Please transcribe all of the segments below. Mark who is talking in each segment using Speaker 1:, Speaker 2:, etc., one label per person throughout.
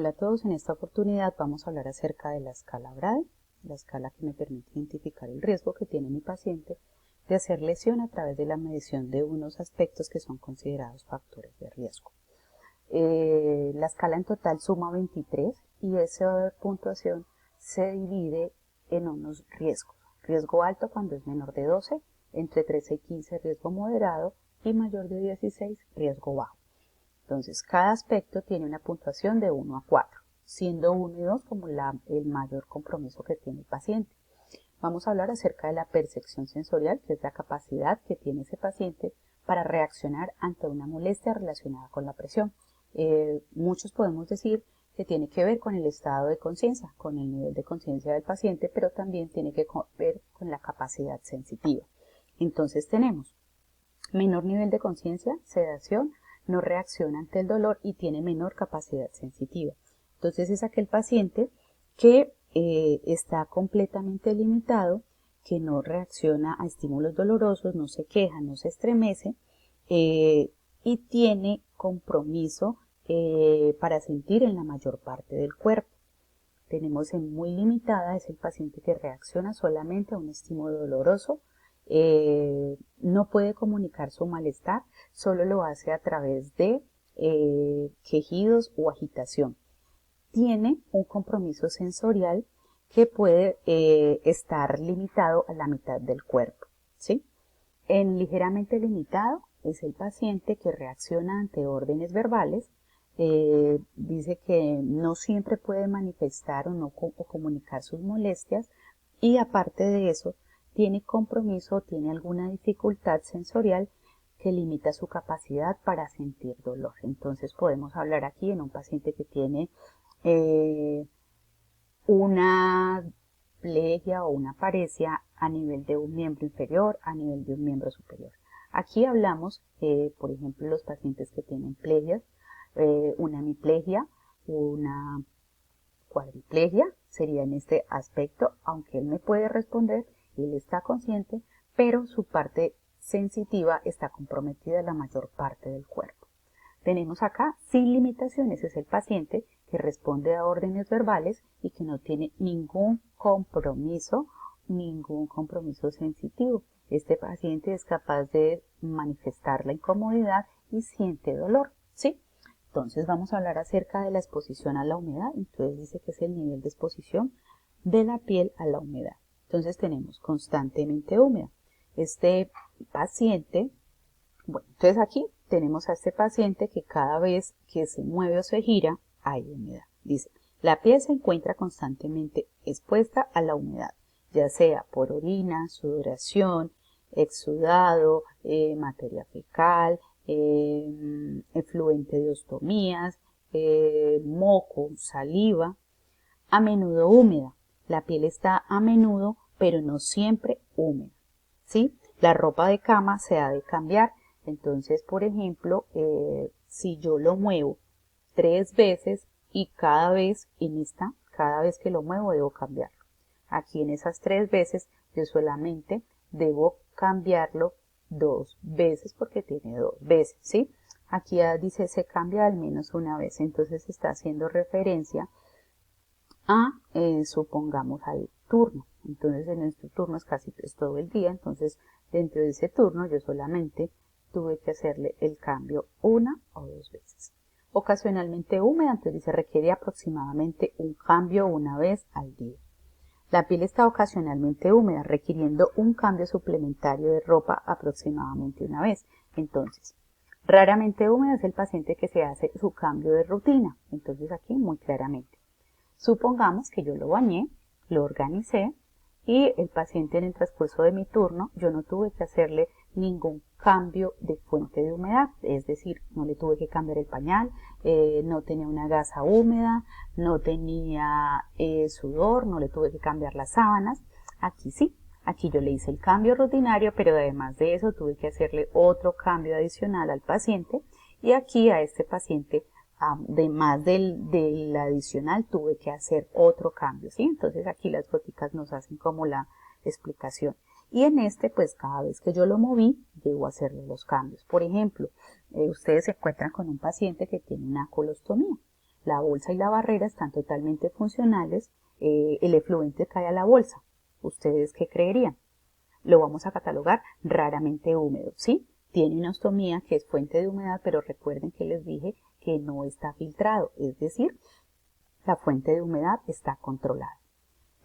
Speaker 1: Hola a todos, en esta oportunidad vamos a hablar acerca de la escala Braden, la escala que me permite identificar el riesgo que tiene mi paciente de hacer lesión a través de la medición de unos aspectos que son considerados factores de riesgo. La escala en total suma 23 y esa puntuación se divide en unos riesgos. Riesgo alto cuando es menor de 12, entre 13 y 15 riesgo moderado y mayor de 16 riesgo bajo. Entonces, cada aspecto tiene una puntuación de 1 a 4, siendo 1 y 2 como el mayor compromiso que tiene el paciente. Vamos a hablar acerca de la percepción sensorial, que es la capacidad que tiene ese paciente para reaccionar ante una molestia relacionada con la presión. Muchos podemos decir que tiene que ver con el estado de conciencia, con el nivel de conciencia del paciente, pero también tiene que ver con la capacidad sensitiva. Entonces tenemos menor nivel de conciencia, sedación, no reacciona ante el dolor y tiene menor capacidad sensitiva. Entonces es aquel paciente que está completamente limitado, que no reacciona a estímulos dolorosos, no se queja, no se estremece y tiene compromiso para sentir en la mayor parte del cuerpo. Tenemos en muy limitada, es el paciente que reacciona solamente a un estímulo doloroso, no puede comunicar su malestar, solo lo hace a través de quejidos o agitación. Tiene un compromiso sensorial que puede estar limitado a la mitad del cuerpo, ¿sí? En ligeramente limitado es el paciente que reacciona ante órdenes verbales. Dice que no siempre puede manifestar o comunicar sus molestias y aparte de eso tiene compromiso o tiene alguna dificultad sensorial que limita su capacidad para sentir dolor. Entonces podemos hablar aquí en un paciente que tiene una plegia o una paresia a nivel de un miembro inferior, a nivel de un miembro superior. Aquí hablamos, por ejemplo, los pacientes que tienen plegias, una hemiplegia, una cuadriplegia, sería en este aspecto, aunque él me puede responder, él está consciente, pero su parte sensitiva está comprometida la mayor parte del cuerpo. Tenemos acá sin limitaciones, es el paciente que responde a órdenes verbales y que no tiene ningún compromiso sensitivo. Este paciente es capaz de manifestar la incomodidad y siente dolor, ¿sí? Entonces vamos a hablar acerca de la exposición a la humedad. Entonces dice que es el nivel de exposición de la piel a la humedad. Entonces tenemos constantemente húmeda. Este paciente, bueno, entonces aquí tenemos a este paciente que cada vez que se mueve o se gira hay humedad. Dice, la piel se encuentra constantemente expuesta a la humedad, ya sea por orina, sudoración, exudado, materia fecal, efluente de ostomías, moco, saliva, a menudo húmeda. La piel está a menudo, pero no siempre húmeda, ¿sí? La ropa de cama se ha de cambiar. Entonces, por ejemplo, si yo lo muevo 3 veces y cada vez que lo muevo debo cambiarlo. Aquí en esas 3 veces yo solamente debo cambiarlo 2 veces porque tiene 2 veces, ¿sí? Aquí dice se cambia al menos una vez, entonces está haciendo referencia a, supongamos, al turno. Entonces en nuestro turno es todo el día, entonces dentro de ese turno yo solamente tuve que hacerle el cambio 1 o 2 veces. Ocasionalmente húmeda, entonces se requiere aproximadamente un cambio una vez al día. La piel está ocasionalmente húmeda, requiriendo un cambio suplementario de ropa aproximadamente una vez. Entonces, raramente húmeda es el paciente que se hace su cambio de rutina. Entonces aquí muy claramente. Supongamos que yo lo bañé, lo organicé y el paciente en el transcurso de mi turno yo no tuve que hacerle ningún cambio de fuente de humedad, es decir, no le tuve que cambiar el pañal, no tenía una gasa húmeda, no tenía sudor, no le tuve que cambiar las sábanas. Aquí sí, aquí yo le hice el cambio rutinario, pero además de eso tuve que hacerle otro cambio adicional al paciente y aquí a este paciente además del adicional tuve que hacer otro cambio, ¿sí? Entonces aquí las goticas nos hacen como la explicación. Y en este, pues cada vez que yo lo moví, debo hacerle los cambios. Por ejemplo, ustedes se encuentran con un paciente que tiene una colostomía. La bolsa y la barrera están totalmente funcionales, el efluente cae a la bolsa. ¿Ustedes qué creerían? Lo vamos a catalogar raramente húmedo, ¿sí? Tiene una ostomía que es fuente de humedad, pero recuerden que les dije que no está filtrado, es decir, la fuente de humedad está controlada.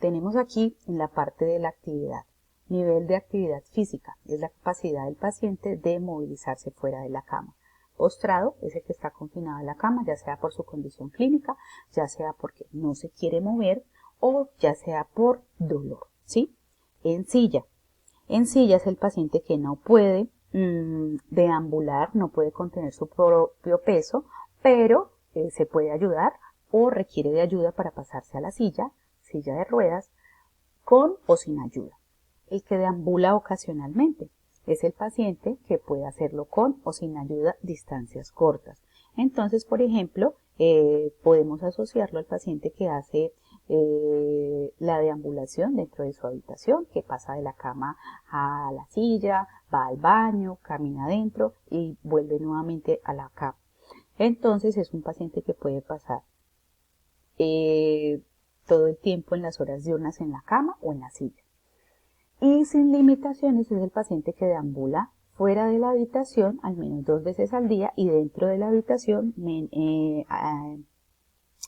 Speaker 1: Tenemos aquí en la parte de la actividad, nivel de actividad física, es la capacidad del paciente de movilizarse fuera de la cama. Postrado es el que está confinado a la cama, ya sea por su condición clínica, ya sea porque no se quiere mover o ya sea por dolor, ¿sí? En silla es el paciente que no puede deambular, no puede contener su propio peso, pero se puede ayudar o requiere de ayuda para pasarse a la silla de ruedas, con o sin ayuda. El que deambula ocasionalmente es el paciente que puede hacerlo con o sin ayuda distancias cortas. Entonces, por ejemplo, podemos asociarlo al paciente que hace la deambulación dentro de su habitación, que pasa de la cama a la silla, va al baño, camina adentro y vuelve nuevamente a la cama. Entonces es un paciente que puede pasar todo el tiempo en las horas diurnas en la cama o en la silla. Y sin limitaciones es el paciente que deambula fuera de la habitación al menos 2 veces al día y dentro de la habitación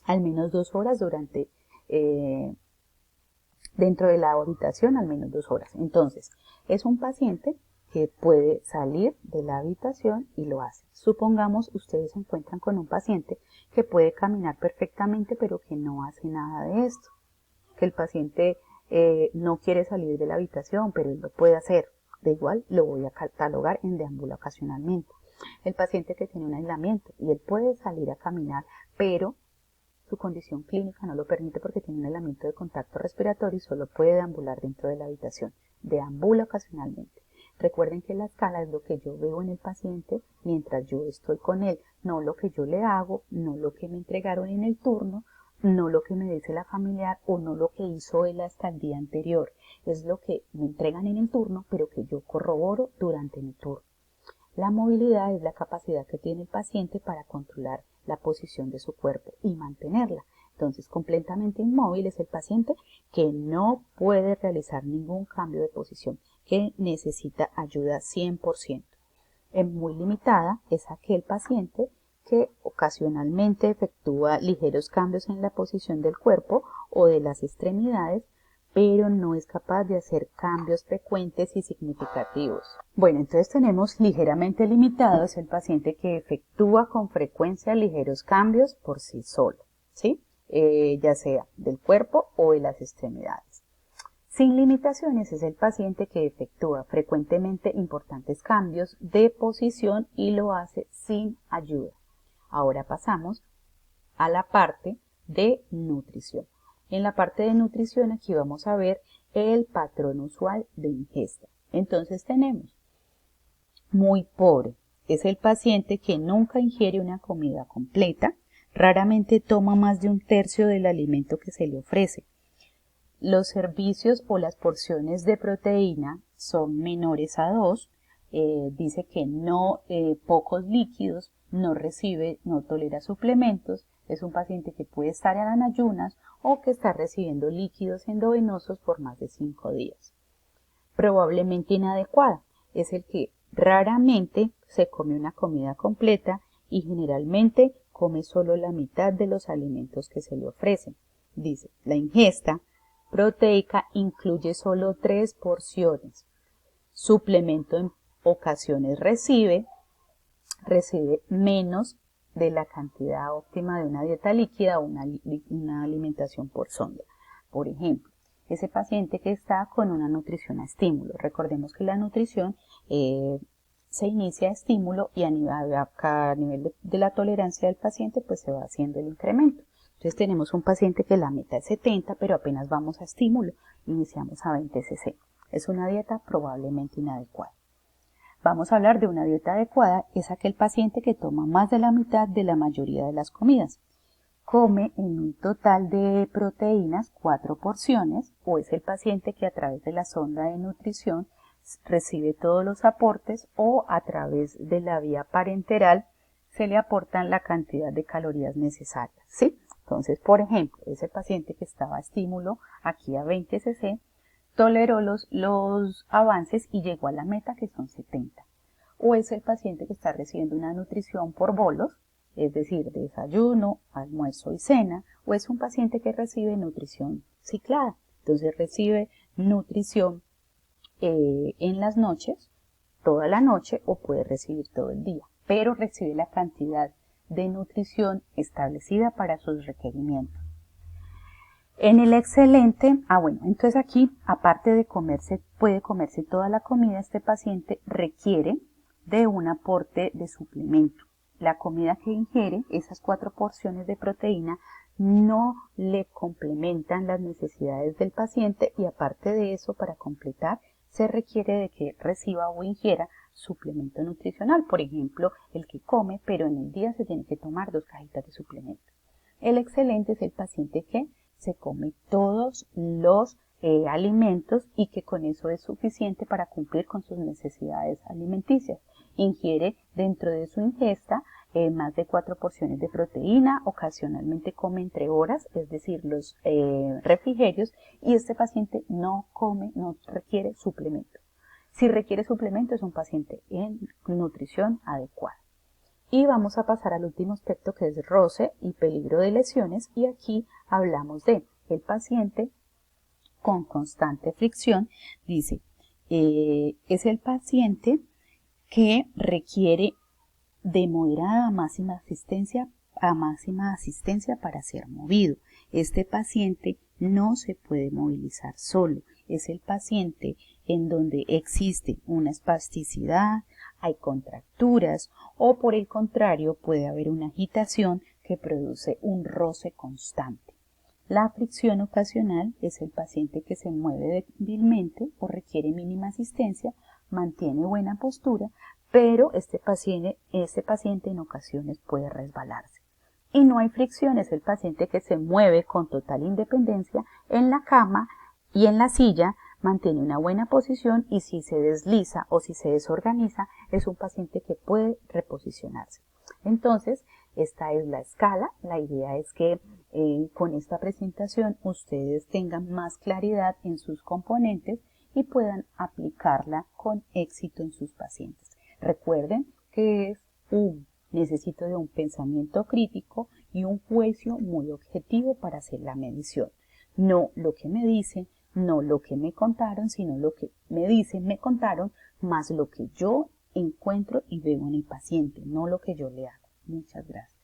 Speaker 1: al menos 2 horas dentro de la habitación al menos 2 horas. Entonces, es un paciente que puede salir de la habitación y lo hace. Supongamos ustedes se encuentran con un paciente que puede caminar perfectamente pero que no hace nada de esto. Que el paciente no quiere salir de la habitación pero él lo puede hacer. De igual lo voy a catalogar en deambula ocasionalmente. El paciente que tiene un aislamiento y él puede salir a caminar pero su condición clínica no lo permite porque tiene un aislamiento de contacto respiratorio y solo puede deambular dentro de la habitación. Deambula ocasionalmente. Recuerden que la escala es lo que yo veo en el paciente mientras yo estoy con él, no lo que yo le hago, no lo que me entregaron en el turno, no lo que me dice la familiar o no lo que hizo él hasta el día anterior. Es lo que me entregan en el turno, pero que yo corroboro durante mi turno. La movilidad es la capacidad que tiene el paciente para controlar la posición de su cuerpo y mantenerla. Entonces, completamente inmóvil es el paciente que no puede realizar ningún cambio de posición, que necesita ayuda 100%. Muy limitada es aquel paciente que ocasionalmente efectúa ligeros cambios en la posición del cuerpo o de las extremidades, pero no es capaz de hacer cambios frecuentes y significativos. Bueno, entonces tenemos ligeramente limitado es el paciente que efectúa con frecuencia ligeros cambios por sí solo, ¿sí? Ya sea del cuerpo o de las extremidades. Sin limitaciones es el paciente que efectúa frecuentemente importantes cambios de posición y lo hace sin ayuda. Ahora pasamos a la parte de nutrición. En la parte de nutrición aquí vamos a ver el patrón usual de ingesta. Entonces tenemos muy pobre. Es el paciente que nunca ingiere una comida completa, raramente toma más de 1/3 del alimento que se le ofrece. Los servicios o las porciones de proteína son menores a 2. Dice que pocos líquidos, no tolera suplementos. Es un paciente que puede estar en ayunas o que está recibiendo líquidos endovenosos por más de 5 días. Probablemente inadecuada. Es el que raramente se come una comida completa y generalmente come solo la mitad de los alimentos que se le ofrecen. Dice, la ingesta proteica incluye solo 3 porciones. Suplemento en ocasiones recibe menos de la cantidad óptima de una dieta líquida o una alimentación por sonda. Por ejemplo, ese paciente que está con una nutrición a estímulo. Recordemos que la nutrición se inicia a estímulo y a nivel de la tolerancia del paciente pues se va haciendo el incremento. Entonces tenemos un paciente que la meta es 70, pero apenas vamos a estímulo, iniciamos a 20 cc. Es una dieta probablemente inadecuada. Vamos a hablar de una dieta adecuada, es aquel paciente que toma más de la mitad de la mayoría de las comidas. Come en un total de proteínas 4 porciones, o es el paciente que a través de la sonda de nutrición recibe todos los aportes o a través de la vía parenteral se le aportan la cantidad de calorías necesarias, ¿sí? Entonces, por ejemplo, ese paciente que estaba a estímulo aquí a 20 cc, toleró los avances y llegó a la meta que son 70. O es el paciente que está recibiendo una nutrición por bolos, es decir, desayuno, almuerzo y cena, o es un paciente que recibe nutrición ciclada, entonces recibe nutrición en las noches, toda la noche, o puede recibir todo el día, pero recibe la cantidad de nutrición establecida para sus requerimientos. En el excelente, bueno, entonces aquí, aparte de puede comerse toda la comida, este paciente requiere de un aporte de suplemento. La comida que ingiere, esas 4 porciones de proteína, no le complementan las necesidades del paciente y aparte de eso, para completar, se requiere de que reciba o ingiera suplemento nutricional. Por ejemplo, el que come, pero en el día se tiene que tomar 2 cajitas de suplemento. El excelente es el paciente que se come todos los alimentos y que con eso es suficiente para cumplir con sus necesidades alimenticias. Ingiere dentro de su ingesta más de 4 porciones de proteína, ocasionalmente come entre horas, es decir, los refrigerios, y este paciente no requiere suplemento. Si requiere suplemento es un paciente en nutrición adecuada. Y vamos a pasar al último aspecto, que es roce y peligro de lesiones, y aquí hablamos de el paciente con constante fricción. Dice, es el paciente que requiere de moderada a máxima asistencia para ser movido. Este paciente no se puede movilizar solo. Es el paciente en donde existe una espasticidad, hay contracturas o por el contrario puede haber una agitación que produce un roce constante. La fricción ocasional es el paciente que se mueve débilmente o requiere mínima asistencia, mantiene buena postura, pero este paciente en ocasiones puede resbalarse. Y no hay fricción, es el paciente que se mueve con total independencia en la cama y en la silla, mantiene una buena posición y si se desliza o si se desorganiza, es un paciente que puede reposicionarse. Entonces, esta es la escala. La idea es que con esta presentación ustedes tengan más claridad en sus componentes y puedan aplicarla con éxito en sus pacientes. Recuerden que es necesito de un pensamiento crítico y un juicio muy objetivo para hacer la medición. No lo que me dicen, no lo que me contaron, sino lo que me dicen, me contaron, más lo que yo encuentro y veo en el paciente, no lo que yo le hago. Muchas gracias.